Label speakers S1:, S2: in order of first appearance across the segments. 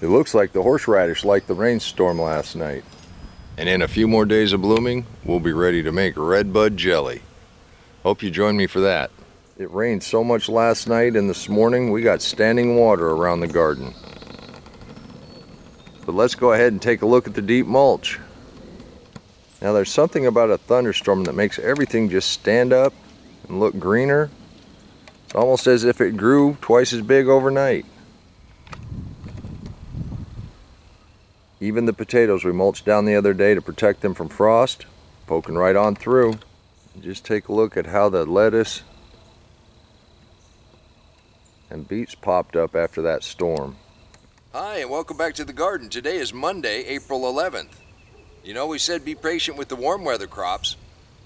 S1: It looks like the horseradish liked the rainstorm last night. And in a few more days of blooming, we'll be ready to make redbud jelly. Hope you join me for that. It rained so much last night and this morning we got standing water around the garden. But let's go ahead and take a look at the deep mulch. Now there's something about a thunderstorm that makes everything just stand up and look greener. It's almost as if it grew twice as big overnight. Even the potatoes we mulched down the other day to protect them from frost, poking right on through. Just take a look at how the lettuce and beets popped up after that storm. Hi, and welcome back to the garden. Today is Monday, April 11th. You know, we said be patient with the warm weather crops.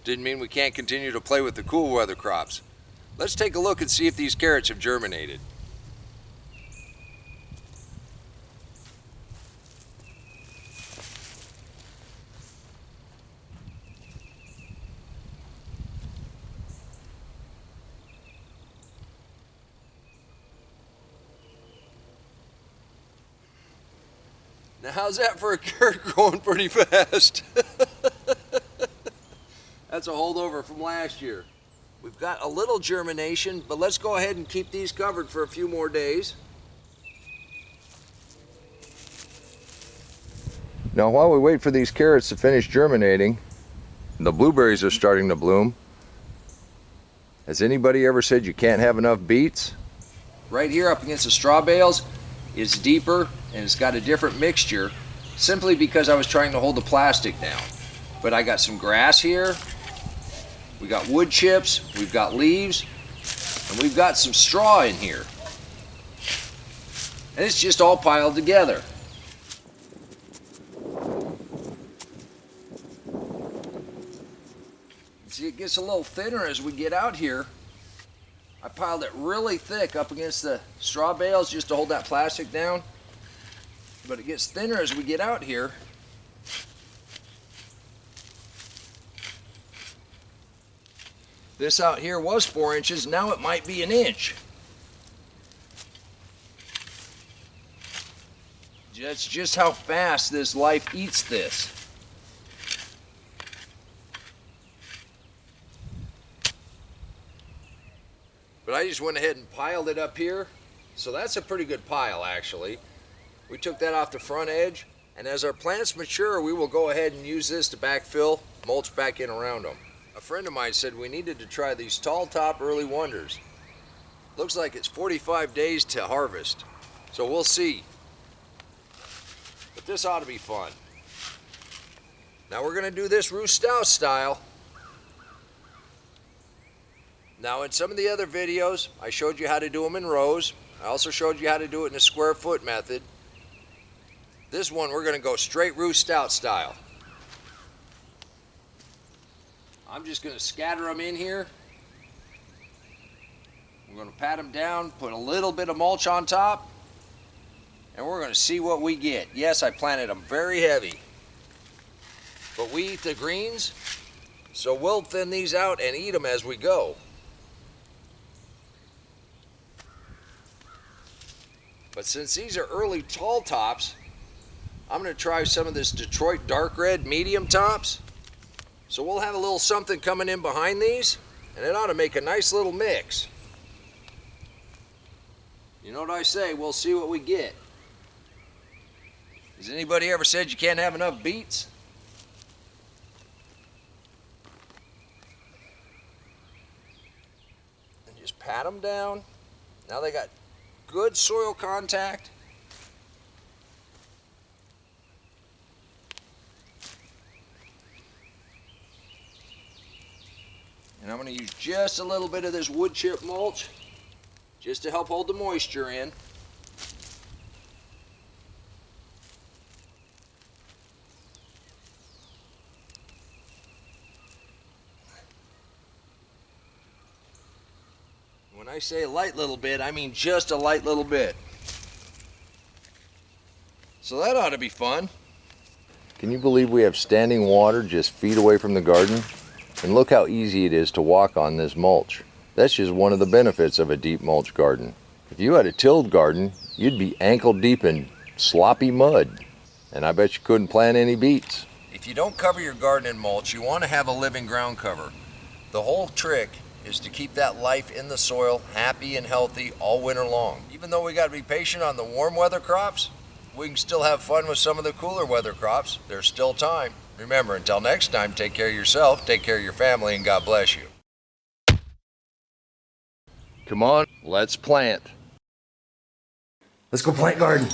S1: Didn't mean we can't continue to play with the cool weather crops. Let's take a look and see if these carrots have germinated. Now how's that for a carrot growing pretty fast? That's a holdover from last year. We've got a little germination, but let's go ahead and keep these covered for a few more days. Now while we wait for these carrots to finish germinating, the blueberries are starting to bloom. Has anybody ever said you can't have enough beets? Right here up against the straw bales, it's deeper and it's got a different mixture simply because I was trying to hold the plastic down. But I got some grass here, we got wood chips, we've got leaves, and we've got some straw in here. And it's just all piled together. See, it gets a little thinner as we get out here. I piled it really thick up against the straw bales just to hold that plastic down. But it gets thinner as we get out here. This out here was 4 inches, now it might be an inch. That's just how fast this life eats this. But I just went ahead and piled it up here. So that's a pretty good pile actually. We took that off the front edge, and as our plants mature, we will go ahead and use this to backfill, mulch back in around them. A friend of mine said we needed to try these tall top early wonders. Looks like it's 45 days to harvest, so we'll see. But this ought to be fun. Now we're gonna do this Ruth Stout style. Now in some of the other videos, I showed you how to do them in rows. I also showed you how to do it in a square foot method. This one we're gonna go straight Ruth Stout style. I'm just gonna scatter them in here. We're gonna pat them down, put a little bit of mulch on top, and we're gonna see what we get. Yes, I planted them very heavy, but we eat the greens, so we'll thin these out and eat them as we go. But since these are early tall tops, I'm going to try some of this Detroit dark red medium tops. So we'll have a little something coming in behind these, and it ought to make a nice little mix. You know what I say, we'll see what we get. Has anybody ever said you can't have enough beets? And just pat them down. Now they got good soil contact. And I'm going to use just a little bit of this wood chip mulch just to help hold the moisture in. When I say a light little bit, I mean just a light little bit. So that ought to be fun. Can you believe we have standing water just feet away from the garden? And look how easy it is to walk on this mulch. That's just one of the benefits of a deep mulch garden. If you had a tilled garden, you'd be ankle deep in sloppy mud. And I bet you couldn't plant any beets. If you don't cover your garden in mulch, you want to have a living ground cover. The whole trick is to keep that life in the soil happy and healthy all winter long. Even though we got to be patient on the warm weather crops, we can still have fun with some of the cooler weather crops. There's still time. Remember, until next time, take care of yourself, take care of your family, and God bless you. Come on, let's plant.
S2: Let's go plant garden.